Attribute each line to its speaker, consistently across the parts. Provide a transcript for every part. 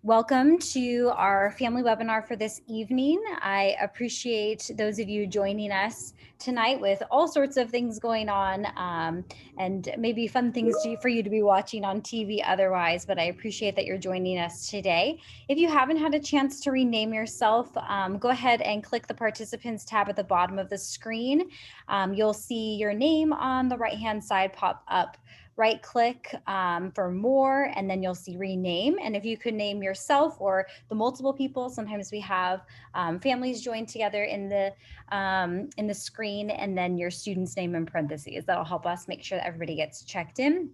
Speaker 1: Welcome to our family webinar for this evening. I appreciate those of you joining us tonight with all sorts of things going on and maybe fun things for you to be watching on TV otherwise, but I appreciate that you're joining us today. If you haven't had a chance to rename yourself, go ahead and click the participants tab at the bottom of the screen. You'll see your name on the right-hand side pop up. Right click for more, and then you'll see rename. And if you could name yourself or the multiple people, sometimes we have families joined together in the screen, and then your student's name in parentheses. That'll help us make sure that everybody gets checked in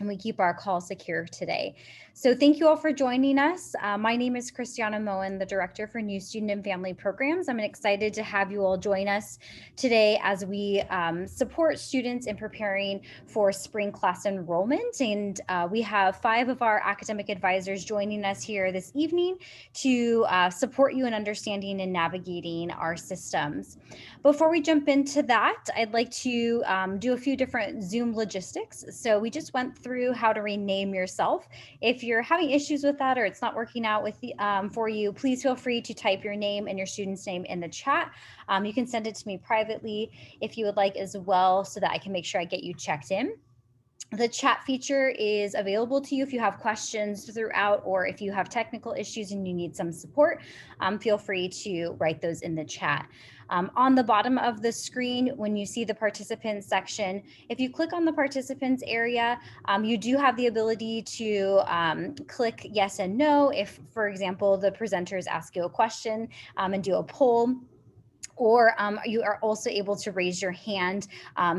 Speaker 1: and we keep our call secure today. So thank you all for joining us. My name is Christiana Moen, the Director for New Student and Family Programs. I'm excited to have you all join us today as we support students in preparing for spring class enrollment. And we have 5 of our academic advisors joining us here this evening to support you in understanding and navigating our systems. Before we jump into that, I'd like to do a few different Zoom logistics. So we just went through how to rename yourself. If you're having issues with that or it's not working out with for you, please feel free to type your name and your student's name in the chat. You can send it to me privately if you would like as well, so that I can make sure I get you checked in. The chat feature is available to you if you have questions throughout, or if you have technical issues and you need some support, feel free to write those in the chat. On the bottom of the screen, when you see the participants section, if you click on the participants area, you do have the ability to click yes and no if, for example, the presenters ask you a question and do a poll. Or you are also able to raise your hand.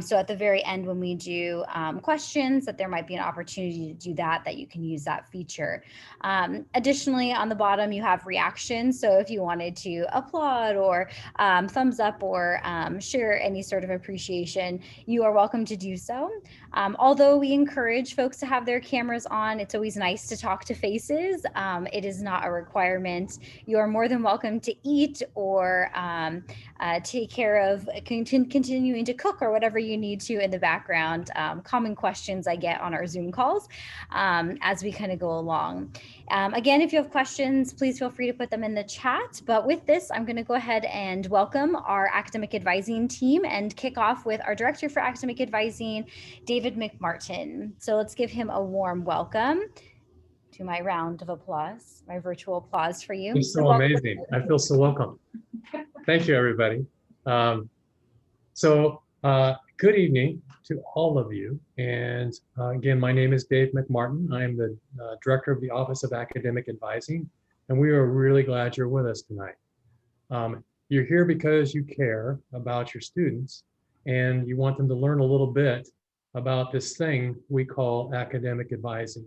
Speaker 1: So at the very end, when we do questions, that there might be an opportunity to do that, that you can use that feature. Additionally, on the bottom, you have reactions. So if you wanted to applaud or thumbs up or share any sort of appreciation, you are welcome to do so. Although we encourage folks to have their cameras on, it's always nice to talk to faces. It is not a requirement. You are more than welcome to eat or take care of continuing to cook or whatever you need to in the background. Common questions I get on our Zoom calls as we kind of go along. Again, if you have questions, please feel free to put them in the chat. But with this, I'm going to go ahead and welcome our academic advising team and kick off with our Director for Academic Advising, David McMartin. So let's give him a warm welcome to my round of applause, my virtual applause for you.
Speaker 2: It's so amazing. I feel so welcome. Thank you, everybody. Good evening to all of you. And again, my name is Dave McMartin. I'm the Director of the Office of Academic Advising, and we are really glad you're with us tonight. You're here because you care about your students and you want them to learn a little bit about this thing we call academic advising.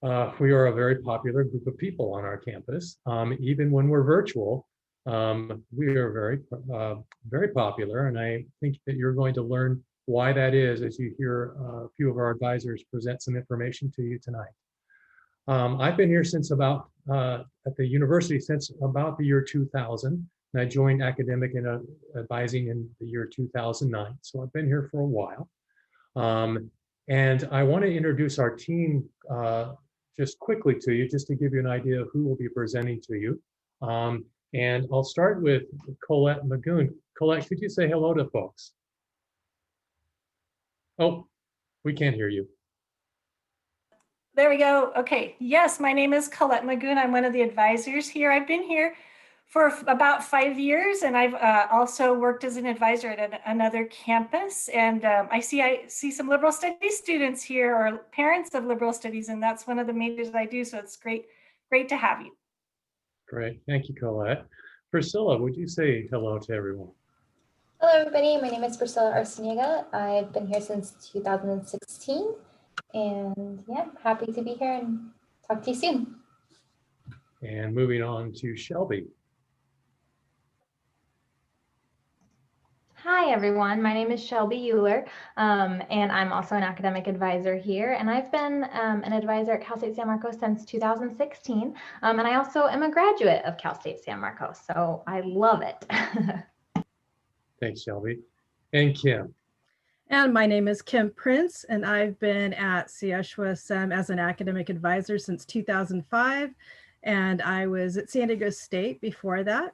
Speaker 2: We are a very popular group of people on our campus. Even when we're virtual, we are very popular, and I think that you're going to learn why that is as you hear a few of our advisors present some information to you tonight. I've been here since about, at the university since about the year 2000, and I joined academic and advising in the year 2009, so I've been here for a while. And I want to introduce our team just quickly to you, just to give you an idea of who will be presenting to you. And I'll start with Colette Magoon. Colette, could you say hello to folks? Oh, we can't hear you.
Speaker 3: There we go. Okay. Yes, my name is Colette Magoon. I'm one of the advisors here. I've been here for about 5 years, and I've also worked as an advisor at another campus. And I see some liberal studies students here, or parents of liberal studies, and that's one of the majors I do. So it's great to have you.
Speaker 2: Great. Thank you, Colette. Priscilla, would you say hello to everyone?
Speaker 4: Hello, everybody. My name is Priscilla Arciniega. I've been here since 2016. And yeah, happy to be here and talk to you soon.
Speaker 2: And moving on to Shelby.
Speaker 5: Hi, everyone. My name is Shelby Euler, and I'm also an academic advisor here. And I've been an advisor at Cal State San Marcos since 2016. And I also am a graduate of Cal State San Marcos, so I love it.
Speaker 2: Thanks, Shelby. And Kim.
Speaker 6: And my name is Kim Prince, and I've been at CSUSM as an academic advisor since 2005, and I was at San Diego State before that.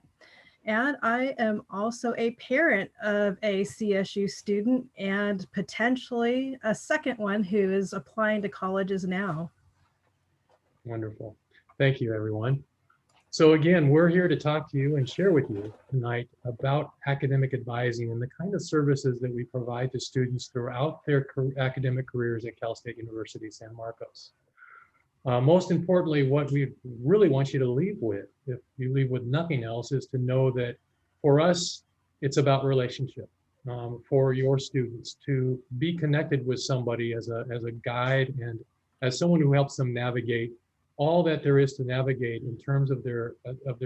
Speaker 6: And I am also a parent of a CSU student and potentially a second one who is applying to colleges now.
Speaker 2: Wonderful. Thank you, everyone. So again, we're here to talk to you and share with you tonight about academic advising and the kind of services that we provide to students throughout their academic careers at Cal State University, San Marcos. Most importantly, what we really want you to leave with, if you leave with nothing else, is to know that for us, it's about relationship. For your students to be connected with somebody as a guide and as someone who helps them navigate all that there is to navigate in terms of their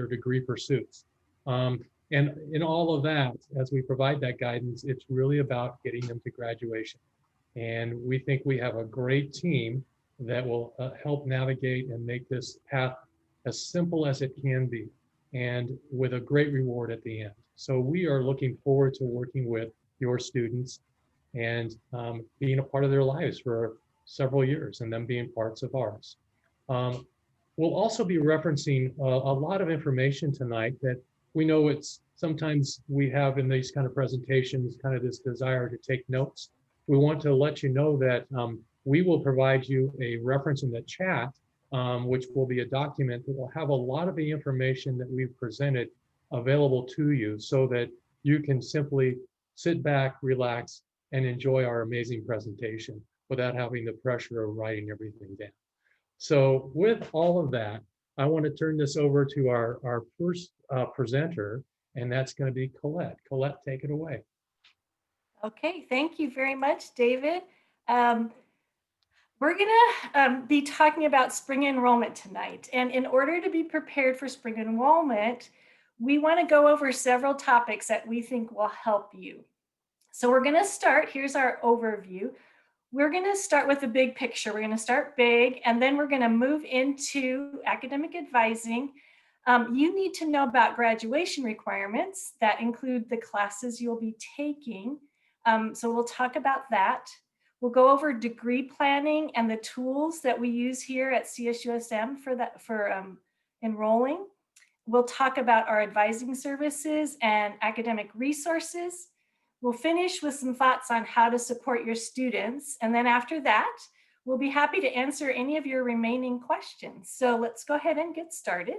Speaker 2: degree pursuits. And in all of that, as we provide that guidance, it's really about getting them to graduation. And we think we have a great team that will help navigate and make this path as simple as it can be, and with a great reward at the end. So we are looking forward to working with your students and being a part of their lives for several years and them being parts of ours. We'll also be referencing a lot of information tonight that we know it's sometimes we have in these kind of presentations, kind of this desire to take notes. We want to let you know that we will provide you a reference in the chat, which will be a document that will have a lot of the information that we've presented available to you so that you can simply sit back, relax, and enjoy our amazing presentation without having the pressure of writing everything down. So with all of that, I want to turn this over to our first presenter, and that's going to be Colette. Colette, take it away.
Speaker 3: Okay, thank you very much, David. We're gonna be talking about spring enrollment tonight. And in order to be prepared for spring enrollment, we wanna go over several topics that we think will help you. So we're gonna start, here's our overview. We're gonna start with the big picture. We're gonna start big, and then we're gonna move into academic advising. You need to know about graduation requirements that include the classes you'll be taking. So we'll talk about that. We'll go over degree planning and the tools that we use here at CSUSM for enrolling. We'll talk about our advising services and academic resources. We'll finish with some thoughts on how to support your students. And then after that, we'll be happy to answer any of your remaining questions. So let's go ahead and get started.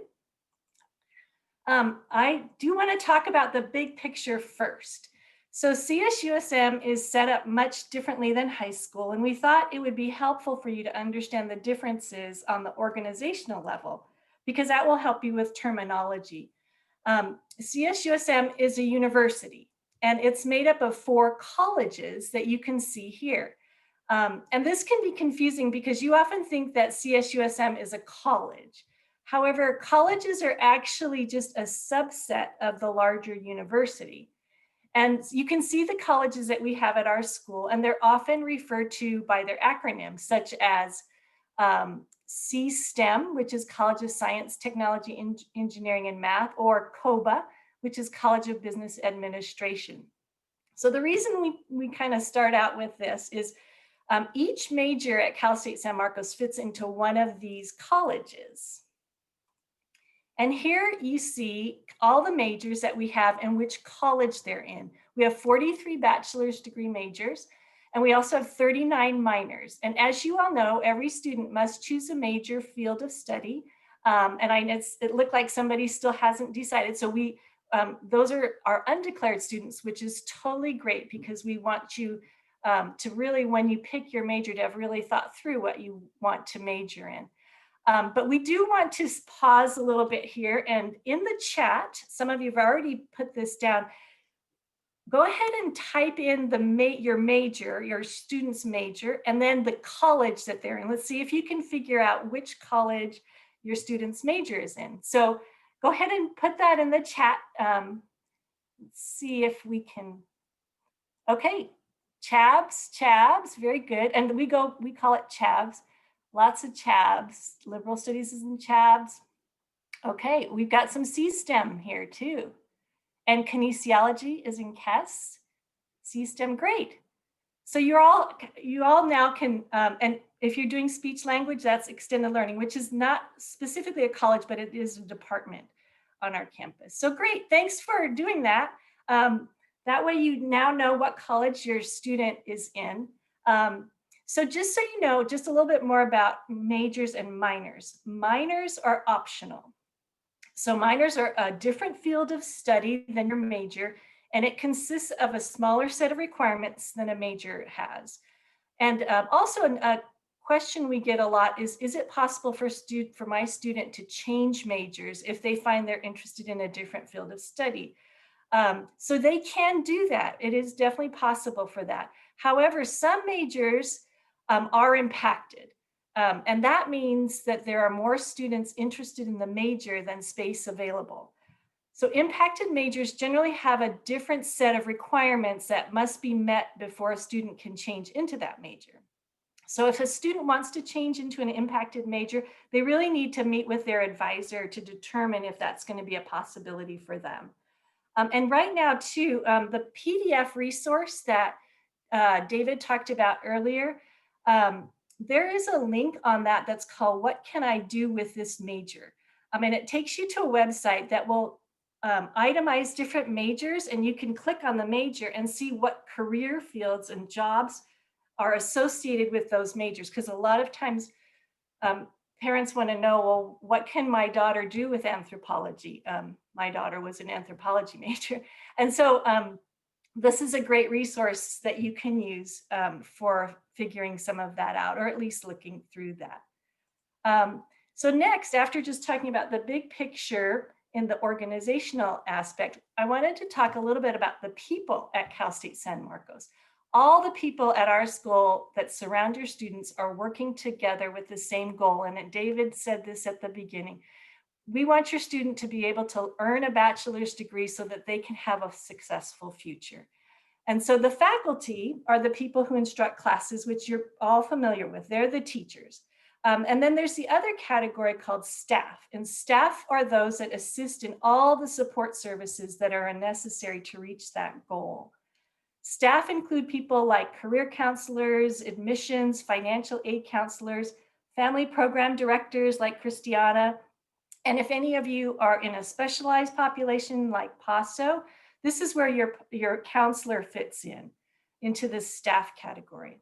Speaker 3: I do want to talk about the big picture first. So CSUSM is set up much differently than high school, and we thought it would be helpful for you to understand the differences on the organizational level, because that will help you with terminology. CSUSM is a university, and it's made up of 4 colleges that you can see here. And this can be confusing because you often think that CSUSM is a college. However, colleges are actually just a subset of the larger university. And you can see the colleges that we have at our school, and they're often referred to by their acronyms, such as C-STEM, which is College of Science, Technology, Engineering, and Math, or COBA, which is College of Business Administration. So the reason we kind of start out with this is each major at Cal State San Marcos fits into one of these colleges. And here you see all the majors that we have and which college they're in. We have 43 bachelor's degree majors, and we also have 39 minors. And as you all know, every student must choose a major field of study. It looked like somebody still hasn't decided. So those are our undeclared students, which is totally great because we want you to really, when you pick your major, to have really thought through what you want to major in. But we do want to pause a little bit here, and in the chat, some of you have already put this down. Go ahead and type in your major, your student's major, and then the college that they're in. Let's see if you can figure out which college your student's major is in. So go ahead and put that in the chat. Let's see if we can. Okay, Chabs, very good. And we call it Chabs. Lots of Chabs. Liberal studies is in Chabs. Okay, we've got some C-STEM here too. And kinesiology is in KES. C-STEM, great. So you all now can, and if you're doing speech language, that's extended learning, which is not specifically a college, but it is a department on our campus. So great, thanks for doing that. That way you now know what college your student is in. So just so you know, just a little bit more about majors and minors. Minors are optional. So minors are a different field of study than your major, and it consists of a smaller set of requirements than a major has. And also a question we get a lot is it possible for my student to change majors if they find they're interested in a different field of study? So they can do that. It is definitely possible for that. However, some majors are impacted. And that means that there are more students interested in the major than space available. So impacted majors generally have a different set of requirements that must be met before a student can change into that major. So if a student wants to change into an impacted major, they really need to meet with their advisor to determine if that's going to be a possibility for them. And right now too, the PDF resource that David talked about earlier, there is a link on that that's called "What Can I Do with This Major?" And it takes you to a website that will itemize different majors, and you can click on the major and see what career fields and jobs are associated with those majors. Because a lot of times parents want to know, well, what can my daughter do with anthropology? My daughter was an anthropology major. And so this is a great resource that you can use for figuring some of that out, or at least looking through that. So next, after just talking about the big picture in the organizational aspect, I wanted to talk a little bit about the people at Cal State San Marcos. All the people at our school that surround your students are working together with the same goal. And David said this at the beginning. We want your student to be able to earn a bachelor's degree so that they can have a successful future. And so the faculty are the people who instruct classes, which you're all familiar with. They're the teachers. And then there's the other category called staff. And staff are those that assist in all the support services that are necessary to reach that goal. Staff include people like career counselors, admissions, financial aid counselors, family program directors like Christiana. And if any of you are in a specialized population like PASO, this is where your counselor fits into this staff category.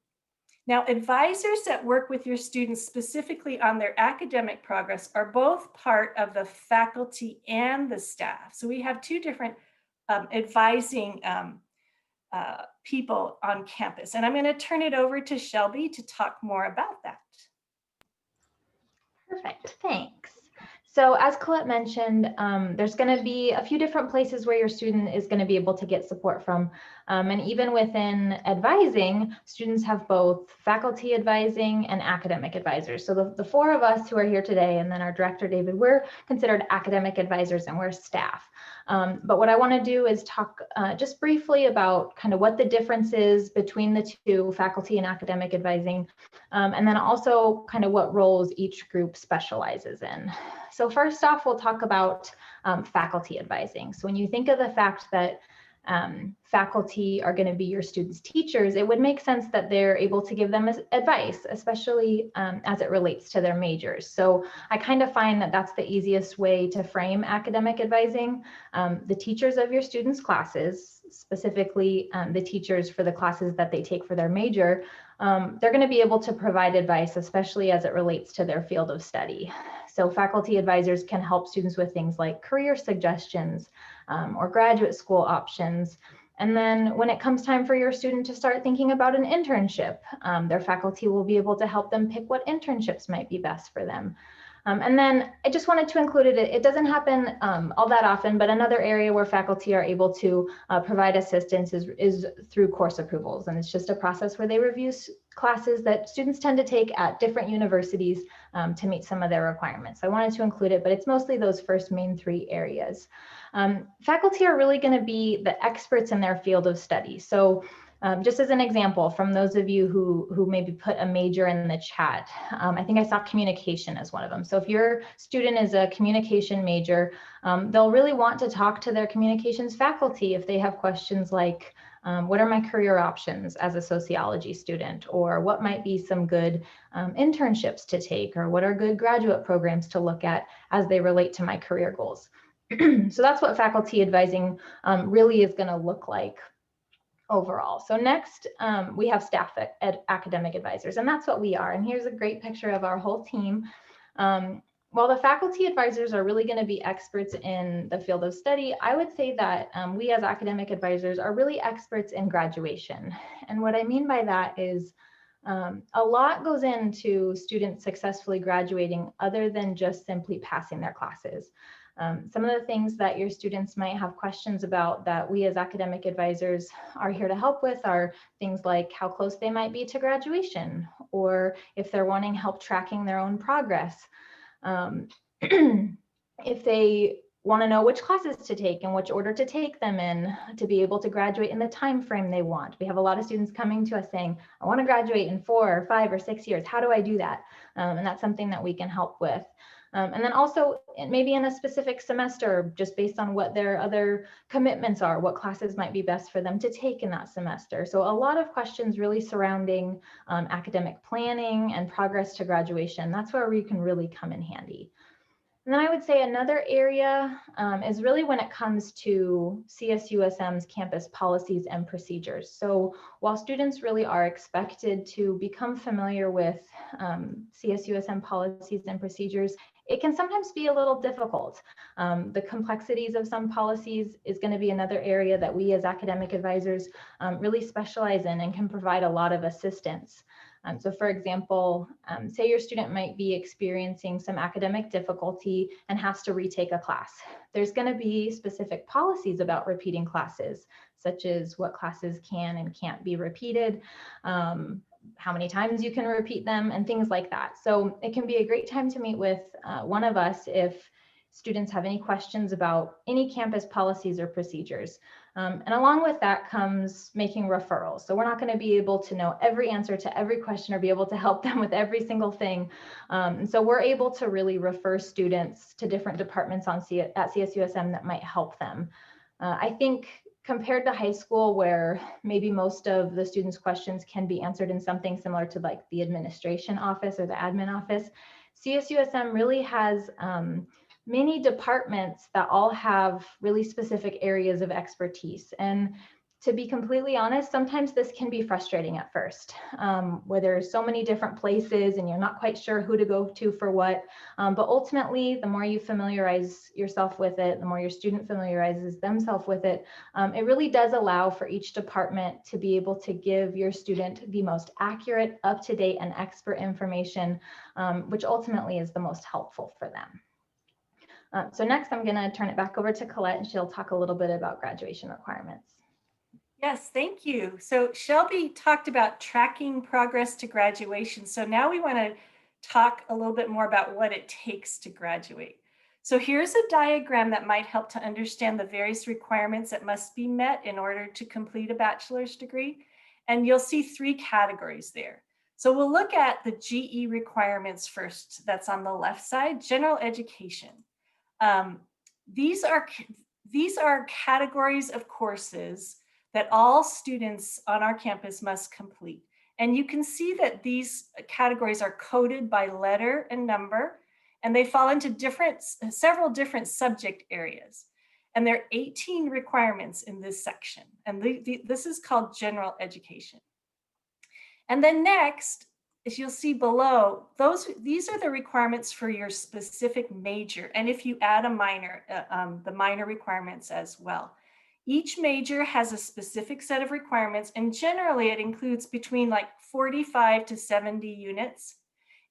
Speaker 3: Now, advisors that work with your students specifically on their academic progress are both part of the faculty and the staff. So we have two different advising people on campus. And I'm going to turn it over to Shelby to talk more about that.
Speaker 5: Perfect, thanks. So as Colette mentioned, there's going to be a few different places where your student is going to be able to get support from. And even within advising, students have both faculty advising and academic advisors. So the four of us who are here today, and then our director, David, we're considered academic advisors and we're staff. But what I want to do is talk just briefly about kind of what the difference is between the two, faculty and academic advising, and then also kind of what roles each group specializes in. So first off, we'll talk about faculty advising. So when you think of the fact that faculty are going to be your students' teachers, it would make sense that they're able to give them advice, especially as it relates to their majors. So I kind of find that that's the easiest way to frame academic advising. The teachers of your students' classes, specifically the teachers for the classes that they take for their major, they're going to be able to provide advice, especially as it relates to their field of study. So faculty advisors can help students with things like career suggestions or graduate school options. And then when it comes time for your student to start thinking about an internship, their faculty will be able to help them pick what internships might be best for them. And then I just wanted to include it. It doesn't happen all that often, but another area where faculty are able to provide assistance is through course approvals. And it's just a process where they review classes that students tend to take at different universities to meet some of their requirements. I wanted to include it, but it's mostly those first main three areas. Faculty are really going to be the experts in their field of study. So just as an example, from those of you who maybe put a major in the chat, I think I saw communication as one of them. So if your student is a communication major, they'll really want to talk to their communications faculty if they have questions like, What are my career options as a sociology student? Or what might be some good internships to take? Or what are good graduate programs to look at as they relate to my career goals? So that's what faculty advising really is going to look like overall. So next, we have staff academic advisors, and that's what we are. And here's a great picture of our whole team. While the faculty advisors are really going to be experts in the field of study, I would say that we as academic advisors are really experts in graduation. And what I mean by that is a lot goes into students successfully graduating other than just simply passing their classes. Some of the things that your students might have questions about that we as academic advisors are here to help with are things like how close they might be to graduation, or if they're wanting help tracking their own progress. If they want to know which classes to take and which order to take them in to be able to graduate in the time frame they want. We have a lot of students coming to us saying, I want to graduate in 4 or 5 or 6 years. How do I do that? And that's something that we can help with. And then also maybe in a specific semester, just based on what their other commitments are, what classes might be best for them to take in that semester. So a lot of questions really surrounding academic planning and progress to graduation. That's where we can really come in handy. And then I would say another area is really when it comes to CSUSM's campus policies and procedures. So while students really are expected to become familiar with CSUSM policies and procedures, it can sometimes be a little difficult. The complexities of some policies is going to be another area that we as academic advisors really specialize in and can provide a lot of assistance. So for example, say your student might be experiencing some academic difficulty and has to retake a class. There's going to be specific policies about repeating classes, such as what classes can and can't be repeated, how many times you can repeat them, and things like that. So it can be a great time to meet with one of us if students have any questions about any campus policies or procedures. And along with that comes making referrals. So we're not going to be able to know every answer to every question or be able to help them with every single thing. And so we're able to really refer students to different departments at CSUSM that might help them. I think compared to high school, where maybe most of the students' questions can be answered in something similar to like the administration office or the admin office, CSUSM really has many departments that all have really specific areas of expertise. And to be completely honest, sometimes this can be frustrating at first, where there's so many different places and you're not quite sure who to go to for what. But ultimately, the more you familiarize yourself with it, the more your student familiarizes themselves with it, it really does allow for each department to be able to give your student the most accurate, up-to-date, and expert information, which ultimately is the most helpful for them. So next, I'm going to turn it back over to Colette, and she'll talk a little bit about graduation requirements.
Speaker 3: Yes, thank you. So Shelby talked about tracking progress to graduation. So now we want to talk a little bit more about what it takes to graduate. So here's a diagram that might help to understand the various requirements that must be met in order to complete a bachelor's degree. And you'll see 3 categories there. So we'll look at the GE requirements first. That's on the left side, general education. These are categories of courses that all students on our campus must complete. And you can see that these categories are coded by letter and number, and they fall into several different subject areas. And there are 18 requirements in this section. And this is called general education. And then next, as you'll see below, these are the requirements for your specific major. And if you add a minor, the minor requirements as well. Each major has a specific set of requirements, and generally it includes between like 45 to 70 units.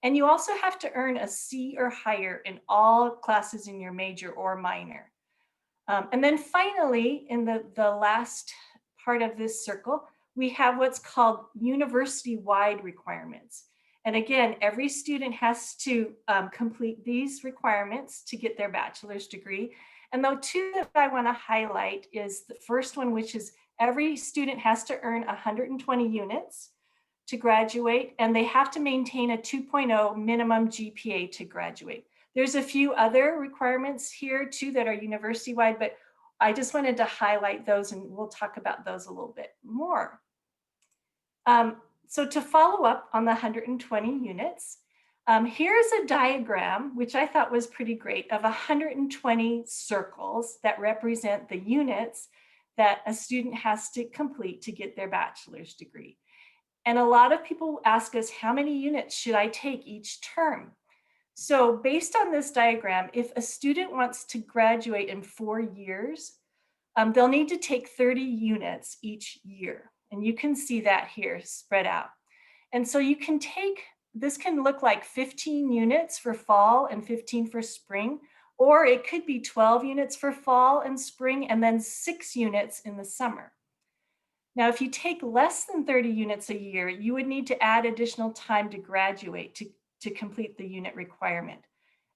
Speaker 3: And you also have to earn a C or higher in all classes in your major or minor. And then finally, in the last part of this circle, we have what's called university-wide requirements. And again, every student has to complete these requirements to get their bachelor's degree. And the 2 that I want to highlight is the first one, which is every student has to earn 120 units to graduate, and they have to maintain a 2.0 minimum GPA to graduate. There's a few other requirements here too that are university-wide, but I just wanted to highlight those, and we'll talk about those a little bit more. So to follow up on the 120 units, here's a diagram, which I thought was pretty great, of 120 circles that represent the units that a student has to complete to get their bachelor's degree. And a lot of people ask us, how many units should I take each term? So based on this diagram, if a student wants to graduate in 4 years, they'll need to take 30 units each year. And you can see that here spread out. And so you can take, this can look like 15 units for fall and 15 for spring, or it could be 12 units for fall and spring, and then 6 units in the summer. Now, if you take less than 30 units a year, you would need to add additional time to graduate to complete the unit requirement.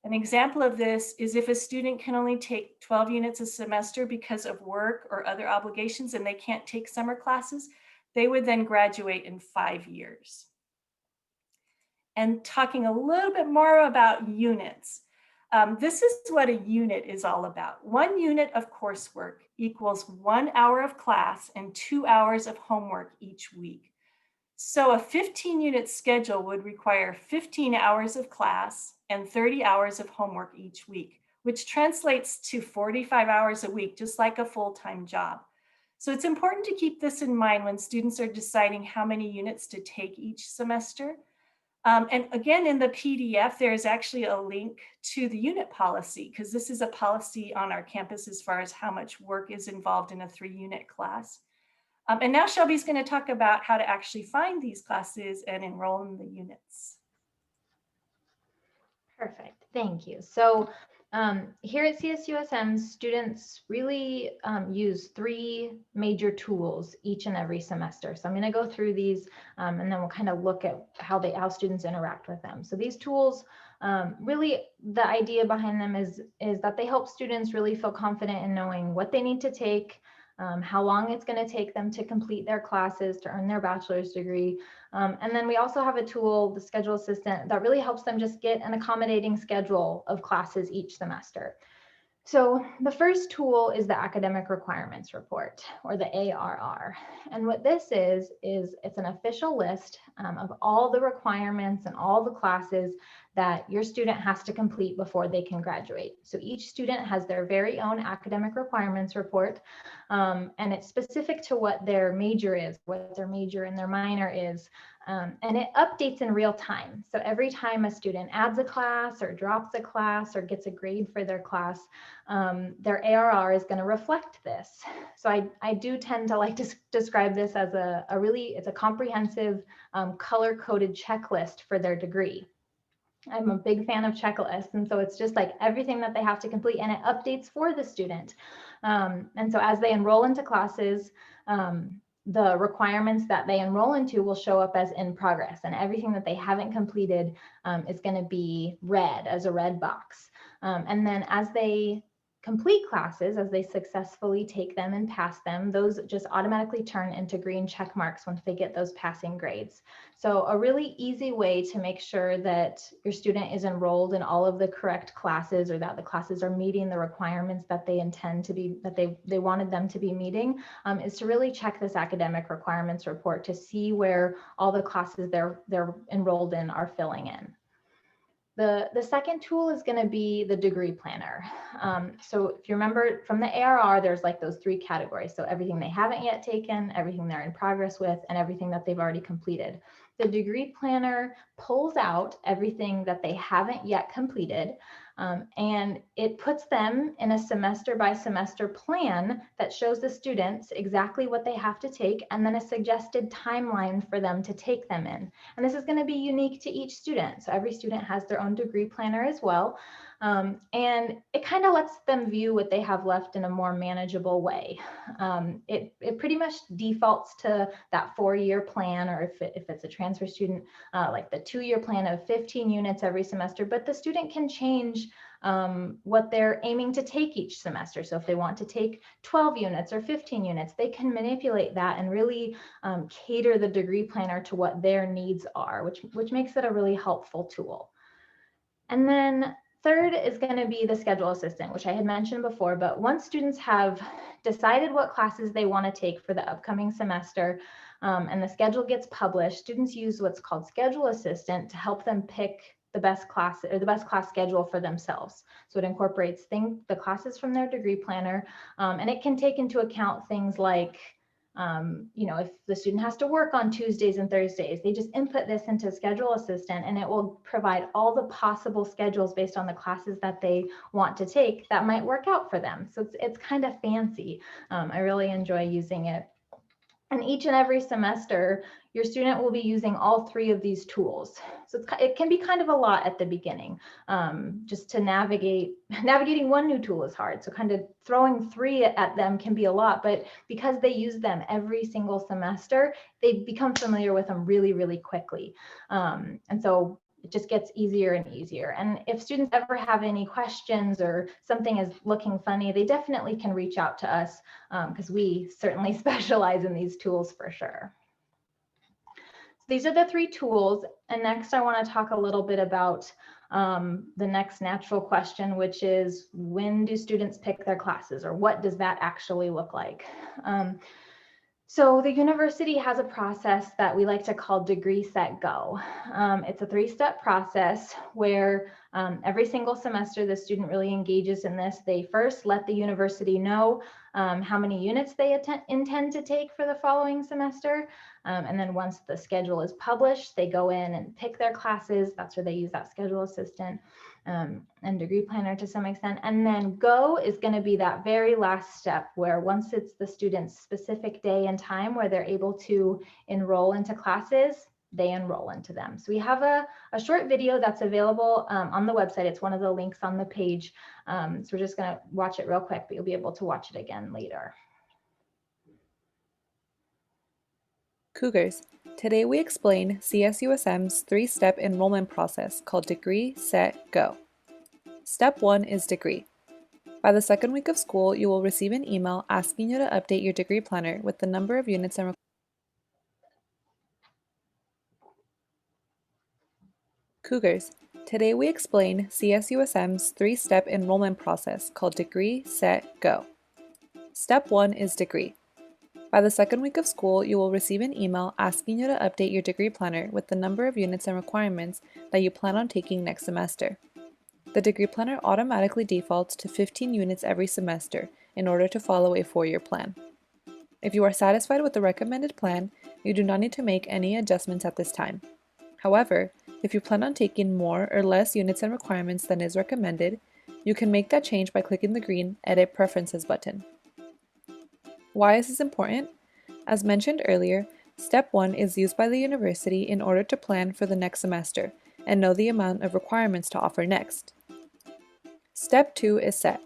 Speaker 3: An example of this is if a student can only take 12 units a semester because of work or other obligations and they can't take summer classes, they would then graduate in 5 years. And talking a little bit more about units, this is what a unit is all about. 1 unit of coursework equals 1 hour of class and 2 hours of homework each week. So a 15-unit schedule would require 15 hours of class and 30 hours of homework each week, which translates to 45 hours a week, just like a full-time job. So it's important to keep this in mind when students are deciding how many units to take each semester. And again, in the PDF, there's actually a link to the unit policy, because this is a policy on our campus as far as how much work is involved in a 3-unit class. And now Shelby's going to talk about how to actually find these classes and enroll in the units.
Speaker 5: Perfect, thank you. So here at CSUSM, students really use 3 major tools each and every semester. So I'm going to go through these and then we'll kind of look at how students interact with them. So these tools, really the idea behind them is that they help students really feel confident in knowing what they need to take, how long it's going to take them to complete their classes to earn their bachelor's degree. And then we also have a tool, the schedule assistant, that really helps them just get an accommodating schedule of classes each semester. So the first tool is the Academic Requirements Report, or the ARR. And what this is it's an official list of all the requirements and all the classes that your student has to complete before they can graduate. So each student has their very own Academic Requirements Report, and it's specific to what their major is, what their major and their minor is. And it updates in real time. So every time a student adds a class or drops a class or gets a grade for their class, their ARR is going to reflect this. So I do tend to like to describe this as it's a comprehensive color-coded checklist for their degree. I'm a big fan of checklists, and so it's just like everything that they have to complete, and it updates for the student. And so as they enroll into classes, the requirements that they enroll into will show up as in progress, and everything that they haven't completed is going to be red as a red box. And then as they complete classes, as they successfully take them and pass them, those just automatically turn into green check marks once they get those passing grades. So a really easy way to make sure that your student is enrolled in all of the correct classes, or that the classes are meeting the requirements that they intend to be, that they wanted them to be meeting, is to really check this Academic Requirements Report to see where all the classes they're enrolled in are filling in. The second tool is going to be the degree planner. So if you remember from the ARR, there's like those 3 categories. So everything they haven't yet taken, everything they're in progress with, and everything that they've already completed. The degree planner pulls out everything that they haven't yet completed, and it puts them in a semester by semester plan that shows the students exactly what they have to take, and then a suggested timeline for them to take them in. And this is going to be unique to each student. So every student has their own degree planner as well. And it kind of lets them view what they have left in a more manageable way. It pretty much defaults to that 4-year plan, or if it's a transfer student, like the 2-year plan of 15 units every semester, but the student can change what they're aiming to take each semester. So if they want to take 12 units or 15 units, they can manipulate that and really cater the degree planner to what their needs are, which makes it a really helpful tool. And then Third is going to be the schedule assistant, which I had mentioned before, but once students have decided what classes they want to take for the upcoming semester, and the schedule gets published, students use what's called schedule assistant to help them pick the best class or the best class schedule for themselves. So it incorporates the classes from their degree planner, and it can take into account things like if the student has to work on Tuesdays and Thursdays, they just input this into Schedule Assistant and it will provide all the possible schedules based on the classes that they want to take that might work out for them. So it's kind of fancy. I really enjoy using it. And each and every semester, your student will be using all three of these tools. So it can be kind of a lot at the beginning. Just to navigating one new tool is hard. So kind of throwing three at them can be a lot, but because they use them every single semester, they become familiar with them really, really quickly. And so it just gets easier and easier. And if students ever have any questions or something is looking funny, they definitely can reach out to us because we certainly specialize in these tools for sure. So these are the three tools. And next I want to talk a little bit about the next natural question, which is when do students pick their classes, or what does that actually look like? So the university has a process that we like to call Degree, Set, Go. It's a three-step process where every single semester the student really engages in this. They first let the university know how many units they intend to take for the following semester. And then once the schedule is published, they go in and pick their classes. That's where they use that schedule assistant and degree planner to some extent. And then go is going to be that very last step where once it's the student's specific day and time where they're able to enroll into classes, they enroll into them. So we have a short video that's available on the website. It's one of the links on the page. So we're just going to watch it real quick, but you'll be able to watch it again later.
Speaker 7: Cougars, today we explain CSUSM's three-step enrollment process called Degree, Set, Go. Step 1 is Degree. By the second week of school, you will receive an email asking you to update your degree planner with the number of units and Cougars, today we explain CSUSM's three-step enrollment process called Degree, Set, Go. Step 1 is Degree. By the second week of school, you will receive an email asking you to update your degree planner with the number of units and requirements that you plan on taking next semester. The degree planner automatically defaults to 15 units every semester in order to follow a 4-year plan. If you are satisfied with the recommended plan, you do not need to make any adjustments at this time. However, if you plan on taking more or less units and requirements than is recommended, you can make that change by clicking the green Edit Preferences button. Why is this important? As mentioned earlier, Step 1 is used by the university in order to plan for the next semester and know the amount of requirements to offer next. Step 2 is Set.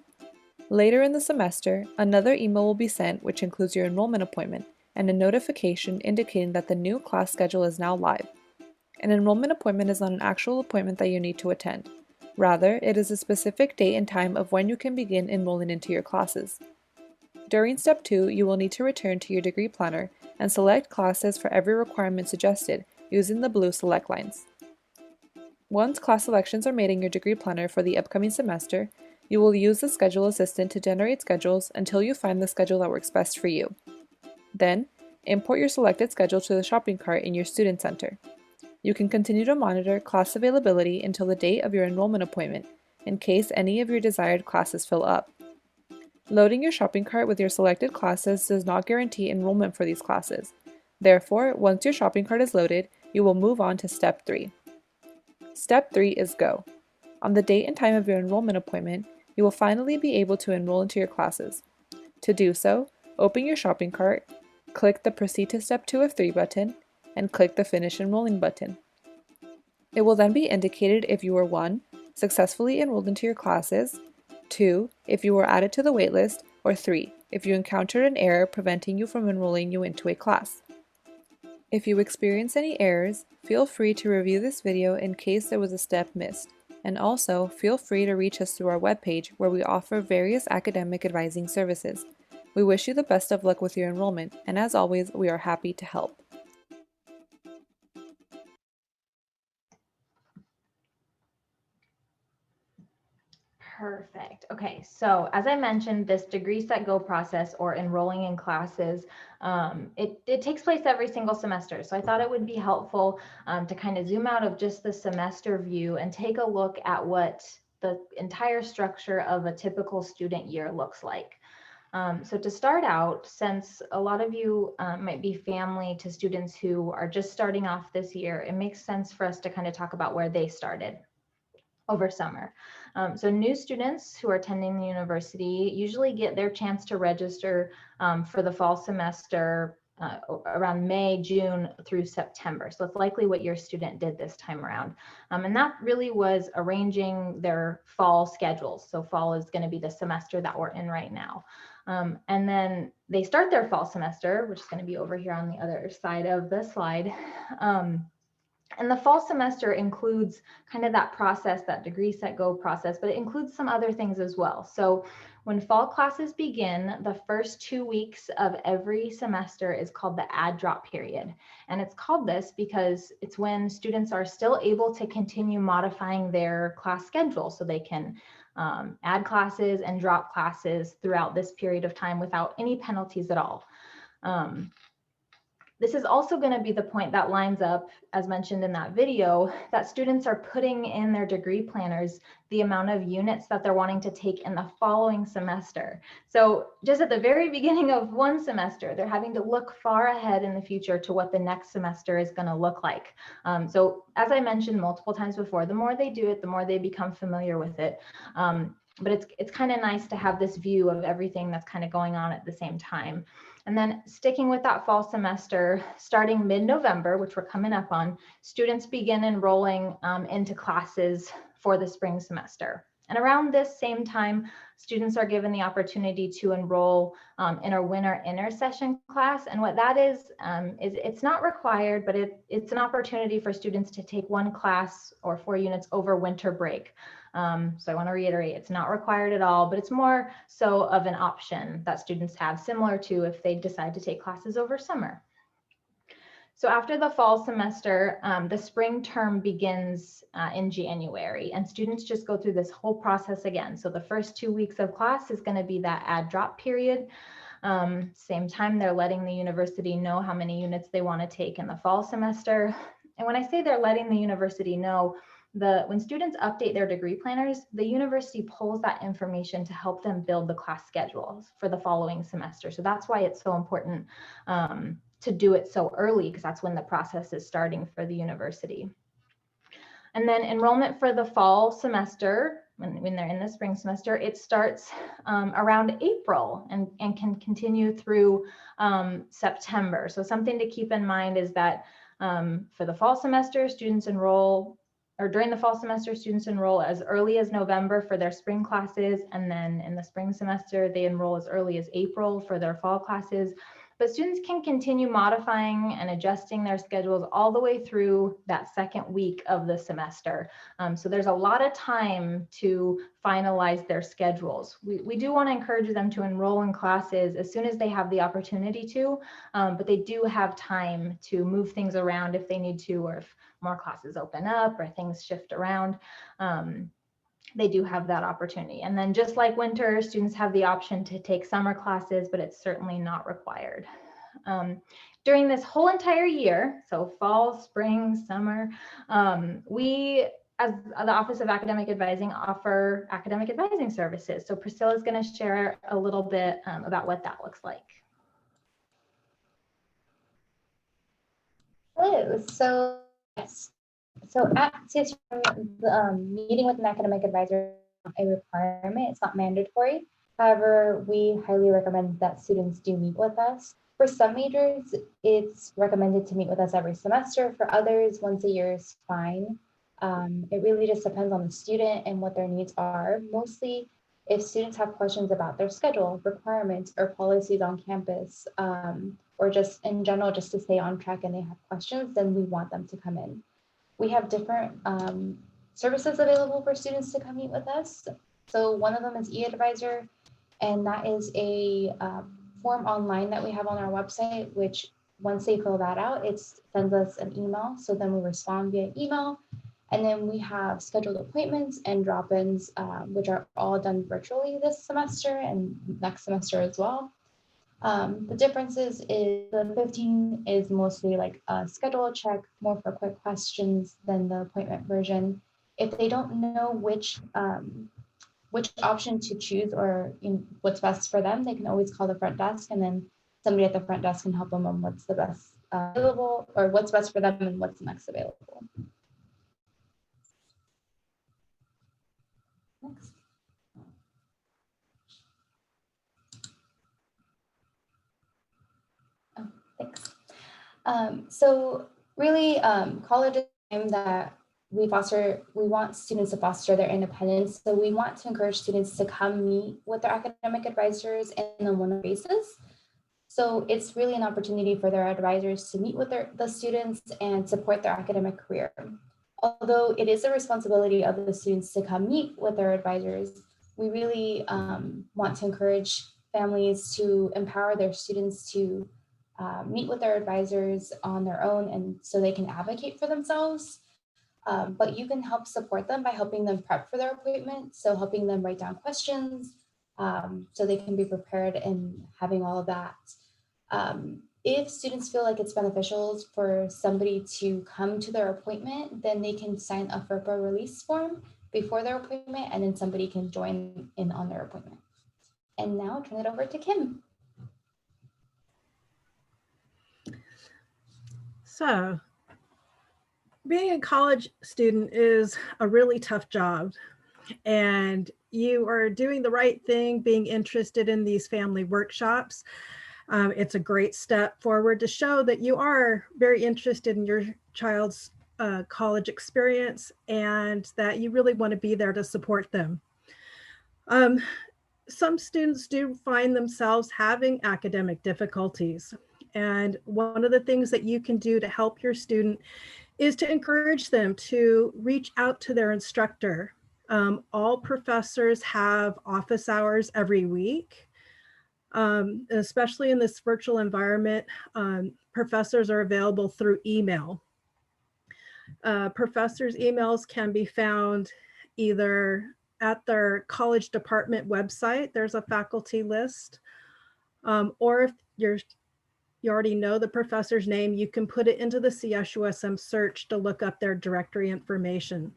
Speaker 7: Later in the semester, another email will be sent which includes your enrollment appointment and a notification indicating that the new class schedule is now live. An enrollment appointment is not an actual appointment that you need to attend. Rather, it is a specific date and time of when you can begin enrolling into your classes. During Step 2, you will need to return to your degree planner and select classes for every requirement suggested using the blue select lines. Once class selections are made in your degree planner for the upcoming semester, you will use the Schedule Assistant to generate schedules until you find the schedule that works best for you. Then, import your selected schedule to the shopping cart in your Student Center. You can continue to monitor class availability until the date of your enrollment appointment, in case any of your desired classes fill up. Loading your shopping cart with your selected classes does not guarantee enrollment for these classes. Therefore, once your shopping cart is loaded, you will move on to Step 3. Step 3 is Go. On the date and time of your enrollment appointment, you will finally be able to enroll into your classes. To do so, open your shopping cart, click the Proceed to Step 2 of 3 button, and click the Finish Enrolling button. It will then be indicated if you were 1. Successfully enrolled into your classes, 2. If you were added to the waitlist, or 3. If you encountered an error preventing you from enrolling you into a class. If you experience any errors, feel free to review this video in case there was a step missed. And also, feel free to reach us through our webpage where we offer various academic advising services. We wish you the best of luck with your enrollment, and as always, we are happy to help.
Speaker 5: Perfect. Okay, so as I mentioned, this Degree Set Go process, or enrolling in classes, it takes place every single semester. So I thought it would be helpful to kind of zoom out of just the semester view and take a look at what the entire structure of a typical student year looks like. So to start out, since a lot of you might be family to students who are just starting off this year, it makes sense for us to kind of talk about where they started over summer. So new students who are attending the university usually get their chance to register for the fall semester around May, June through September. So it's likely what your student did this time around. And that really was arranging their fall schedules. So fall is going to be the semester that we're in right now. And then they start their fall semester, which is going to be over here on the other side of the slide. And the fall semester includes kind of that process, that Degree Set Go process, but it includes some other things as well. So when fall classes begin, the first 2 weeks of every semester is called the add drop period. And it's called this because it's when students are still able to continue modifying their class schedule, so they can add classes and drop classes throughout this period of time without any penalties at all. This is also going to be the point that lines up, as mentioned in that video, that students are putting in their degree planners the amount of units that they're wanting to take in the following semester. So just at the very beginning of one semester, they're having to look far ahead in the future to what the next semester is going to look like. So as I mentioned multiple times before, the more they do it, the more they become familiar with it. But it's kind of nice to have this view of everything that's kind of going on at the same time. And then sticking with that fall semester, starting mid-November, which we're coming up on, students begin enrolling into classes for the spring semester. And around this same time, students are given the opportunity to enroll in our winter intercession class. And what that is it's not required, but it's an opportunity for students to take one class or 4 units over winter break. So I want to reiterate, it's not required at all, but it's more so of an option that students have, similar to if they decide to take classes over summer. So after the fall semester, the spring term begins in January, and students just go through this whole process again. So the first 2 weeks of class is going to be that add drop period. Same time, they're letting the university know how many units they want to take in the fall semester. And when I say they're letting the university know, when students update their degree planners, the university pulls that information to help them build the class schedules for the following semester. So that's why it's so important to do it so early, because that's when the process is starting for the university. And then enrollment for the fall semester, when they're in the spring semester, it starts around April and can continue through September. So something to keep in mind is that for the fall semester, students enroll, or during the fall semester, students enroll as early as November for their spring classes. And then in the spring semester, they enroll as early as April for their fall classes. But students can continue modifying and adjusting their schedules all the way through that second week of the semester. So there's a lot of time to finalize their schedules. We do want to encourage them to enroll in classes as soon as they have the opportunity to, but they do have time to move things around if they need to, or if more classes open up or things shift around. They do have that opportunity. And then just like winter, students have the option to take summer classes, but it's certainly not required. During this whole entire year, so fall, spring, summer, we, as the Office of Academic Advising, offer academic advising services. So Priscilla is going to share a little bit about what that looks like.
Speaker 4: Hello. So yes. So at CSU, meeting with an academic advisor is not a requirement. It's not mandatory. However, we highly recommend that students do meet with us. For some majors, it's recommended to meet with us every semester. For others, once a year is fine. It really just depends on the student and what their needs are. Mostly, if students have questions about their schedule, requirements, or policies on campus, or just in general, just to stay on track and they have questions, then we want them to come in. We have different services available for students to come meet with us. So one of them is e-advisor, and that is a form online that we have on our website, which once they fill that out, it sends us an email. So then we respond via email, And then we have scheduled appointments and drop-ins, which are all done virtually this semester and next semester as well. The differences is the 15 is mostly like a schedule check, more for quick questions than the appointment version. If they don't know which option to choose or what's best for them, they can always call the front desk, and then somebody at the front desk can help them on what's the best available or what's best for them and what's next available. Next. Oh, thanks. So really, college is a time that we want students to foster their independence. So we want to encourage students to come meet with their academic advisors in a one-on-one basis. So it's really an opportunity for their advisors to meet with the students and support their academic career. Although it is a responsibility of the students to come meet with their advisors, we really want to encourage families to empower their students to meet with their advisors on their own, and so they can advocate for themselves. But you can help support them by helping them prep for their appointment. So helping them write down questions so they can be prepared and having all of that. If students feel like it's beneficial for somebody to come to their appointment, then they can sign a FERPA release form before their appointment, and then somebody can join in on their appointment. And now I'll turn it over to Kim.
Speaker 6: So, being a college student is a really tough job, and you are doing the right thing being interested in these family workshops. It's a great step forward to show that you are very interested in your child's college experience and that you really want to be there to support them. Some students do find themselves having academic difficulties. And one of the things that you can do to help your student is to encourage them to reach out to their instructor. All professors have office hours every week. Especially in this virtual environment, professors are available through email. Professors' emails can be found either at their college department website, there's a faculty list, or if you already know the professor's name, you can put it into the CSUSM search to look up their directory information.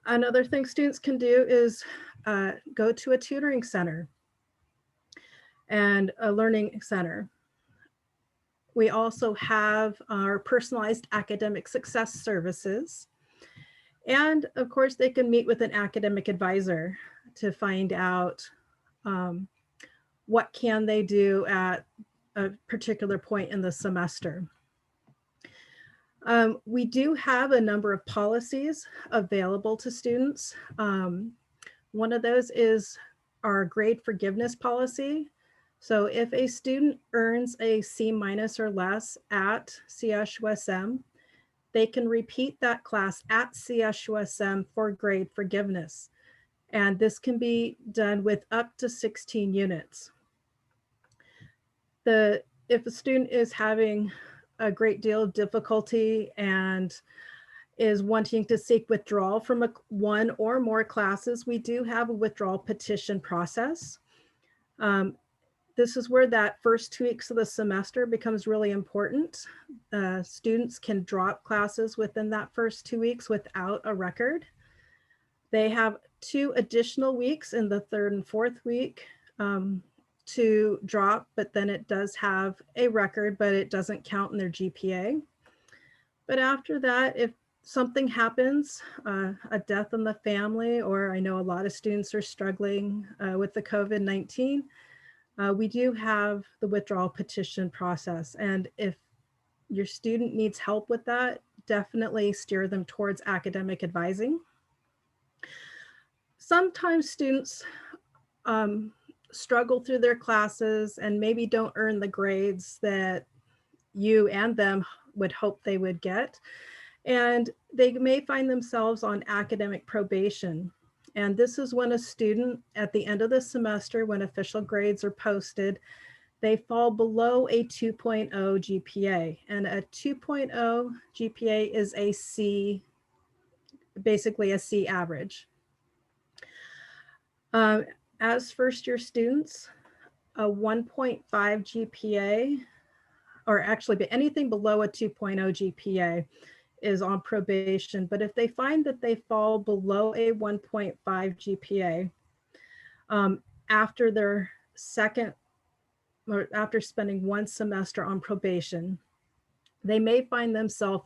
Speaker 6: Another thing students can do is go to a tutoring center and a learning center. We also have our personalized academic success services. And of course, they can meet with an academic advisor to find out what can they do at a particular point in the semester. We do have a number of policies available to students. One of those is our grade forgiveness policy. So if a student earns a C- or less at CSUSM, they can repeat that class at CSUSM for grade forgiveness. And this can be done with up to 16 units. If a student is having a great deal of difficulty and is wanting to seek withdrawal from one or more classes, we do have a withdrawal petition process. This is where that first 2 weeks of the semester becomes really important. Students can drop classes within that first 2 weeks without a record. They have 2 additional weeks in the 3rd and 4th week to drop, but then it does have a record, but it doesn't count in their GPA. But after that, if something happens, a death in the family, or I know a lot of students are struggling with the COVID-19, we do have the withdrawal petition process. And if your student needs help with that, definitely steer them towards academic advising. Sometimes students struggle through their classes and maybe don't earn the grades that you and them would hope they would get. And they may find themselves on academic probation. And this is when a student at the end of the semester, when official grades are posted, they fall below a 2.0 GPA. And a 2.0 GPA is a C basically a C average. As first year students, a 1.5 GPA, or actually anything below a 2.0 GPA is on probation. But if they find that they fall below a 1.5 GPA after their second, or after spending one semester on probation, they may find themselves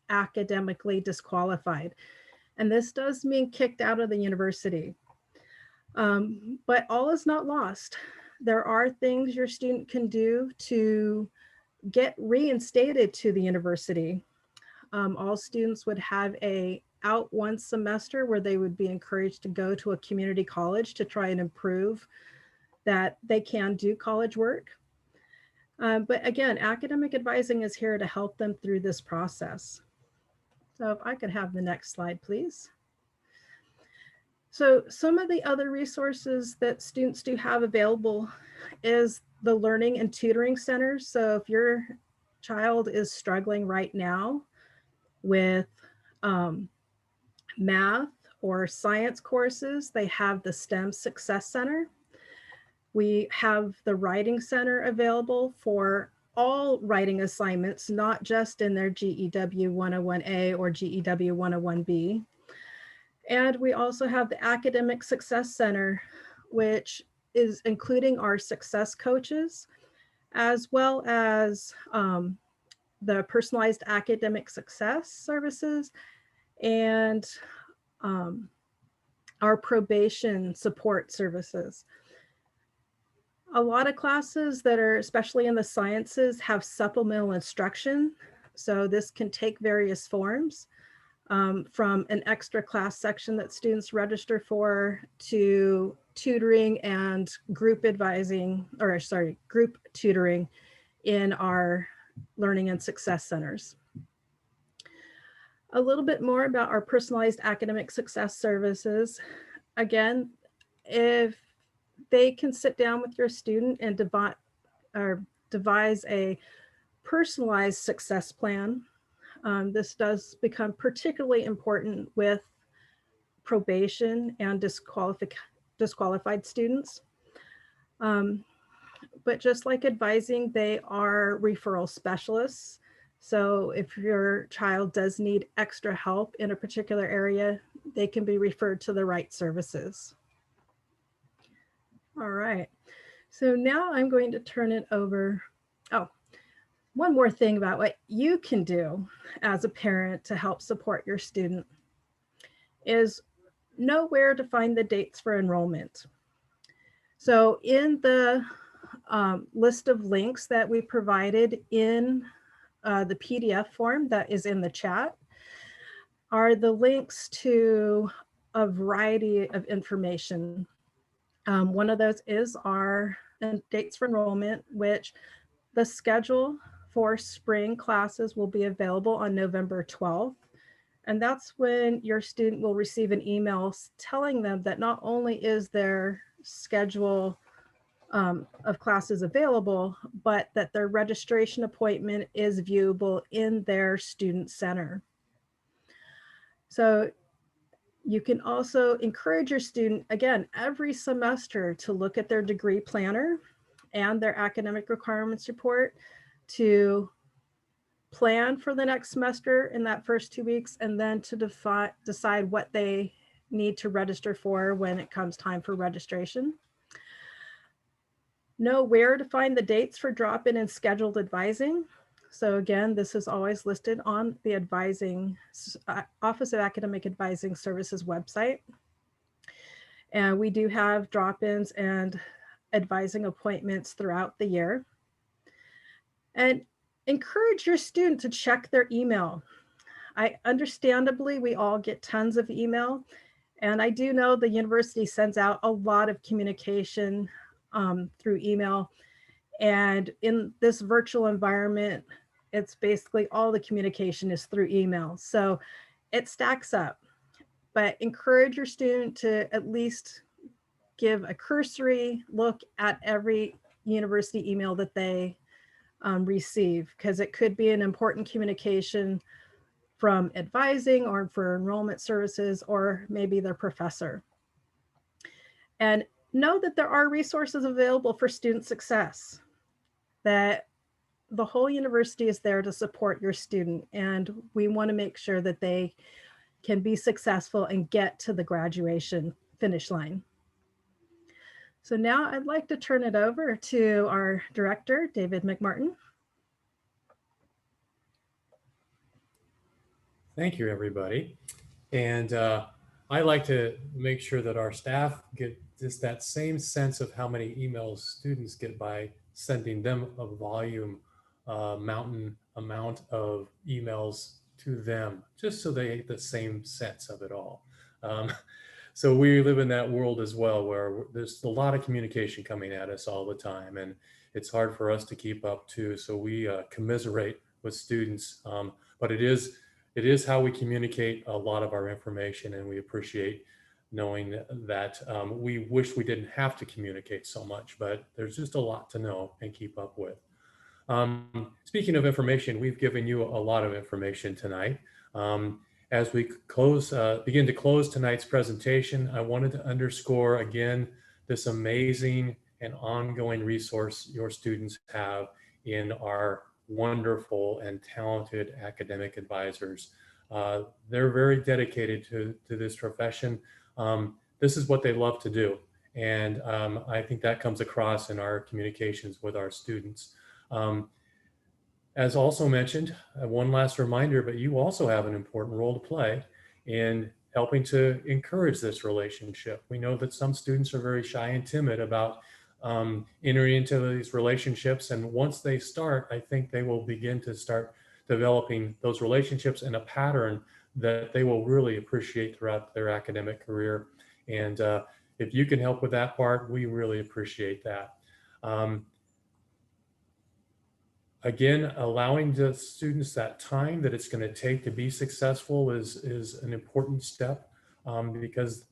Speaker 6: academically disqualified. And this does mean kicked out of the university. But all is not lost. There are things your student can do to get reinstated to the university. All students would have out one semester where they would be encouraged to go to a community college to try and improve that they can do college work. But again, academic advising is here to help them through this process. So if I could have the next slide, please. So some of the other resources that students do have available is the Learning and Tutoring Centers. So if your child is struggling right now with math or science courses, they have the STEM Success Center. We have the Writing Center available for all writing assignments, not just in their GEW 101A or GEW 101B. And we also have the Academic Success Center, which is including our success coaches, as well as the personalized academic success services and our probation support services. A lot of classes that are, especially in the sciences, have supplemental instruction. So this can take various forms, from an extra class section that students register for to tutoring and group advising, or sorry, group tutoring in our learning and success centers. A little bit more about our personalized academic success services. Again, if they can sit down with your student and devise a personalized success plan. This does become particularly important with probation and disqualified students. But just like advising, they are referral specialists. So if your child does need extra help in a particular area, they can be referred to the right services. All right, so now I'm going to turn it over. Oh, one more thing about what you can do as a parent to help support your student is know where to find the dates for enrollment. So in the list of links that we provided in the PDF form that is in the chat are the links to a variety of information. One of those is our dates for enrollment, which the schedule for spring classes will be available on November 12th. And that's when your student will receive an email telling them that not only is their schedule of classes available, but that their registration appointment is viewable in their student center. So you can also encourage your student, again, every semester to look at their degree planner and their academic requirements report to plan for the next semester in that first 2 weeks, and then to decide what they need to register for when it comes time for registration. Know where to find the dates for drop-in and scheduled advising. So again, this is always listed on the Office of Academic Advising Services website. And we do have drop-ins and advising appointments throughout the year. And encourage your student to check their email. Understandably, we all get tons of email. And I do know the university sends out a lot of communication through email. And in this virtual environment, it's basically all the communication is through email. So it stacks up, but encourage your student to at least give a cursory look at every university email that they receive, because it could be an important communication from advising or for enrollment services, or maybe their professor. And know that there are resources available for student success, that the whole university is there to support your student, and we want to make sure that they can be successful and get to the graduation finish line. So now I'd like to turn it over to our director, David McMartin.
Speaker 2: Thank you, everybody. And I like to make sure that our staff get just that same sense of how many emails students get by sending them a volume mountain amount of emails to them, just so they get the same sense of it all. So we live in that world as well, where there's a lot of communication coming at us all the time, and it's hard for us to keep up too. So we commiserate with students, but it is how we communicate a lot of our information, and we appreciate knowing that. We wish we didn't have to communicate so much, but there's just a lot to know and keep up with. Speaking of information, we've given you a lot of information tonight. As we begin to close tonight's presentation, I wanted to underscore again this amazing and ongoing resource your students have in our wonderful and talented academic advisors. They're very dedicated to this profession. This is what they love to do. And I think that comes across in our communications with our students. As also mentioned, one last reminder, but you also have an important role to play in helping to encourage this relationship. We know that some students are very shy and timid about entering into these relationships. And once they start, I think they will begin to start developing those relationships in a pattern that they will really appreciate throughout their academic career. And if you can help with that part, we really appreciate that. Again, allowing the students that time that it's going to take to be successful is an important step, because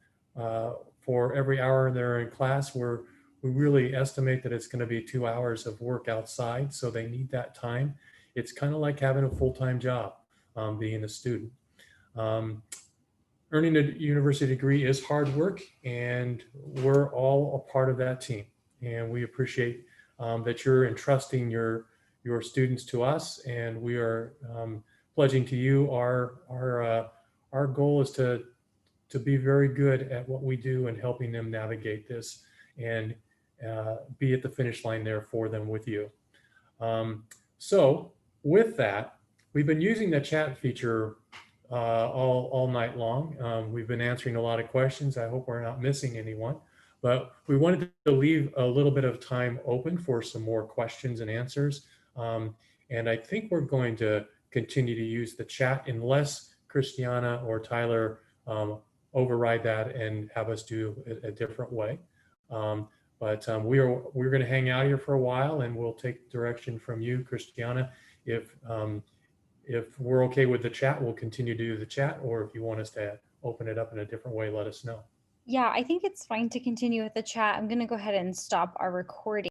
Speaker 2: for every hour they're in class, we really estimate that it's going to be 2 hours of work outside. So they need that time. It's kind of like having a full-time job, being a student. Earning a university degree is hard work, and we're all a part of that team. And we appreciate that you're entrusting your students to us, and we are pledging to you our goal is to be very good at what we do and helping them navigate this and be at the finish line there for them with you. So with that, we've been using the chat feature all night long. We've been answering a lot of questions. I hope we're not missing anyone, but we wanted to leave a little bit of time open for some more questions and answers. And I think we're going to continue to use the chat unless Christiana or Tyler override that and have us do it a different way. But we're going to hang out here for a while, and we'll take direction from you, Christiana. If we're okay with the chat, we'll continue to do the chat, or if you want us to open it up in a different way, let us know.
Speaker 1: Yeah, I think it's fine to continue with the chat. I'm going to go ahead and stop our recording.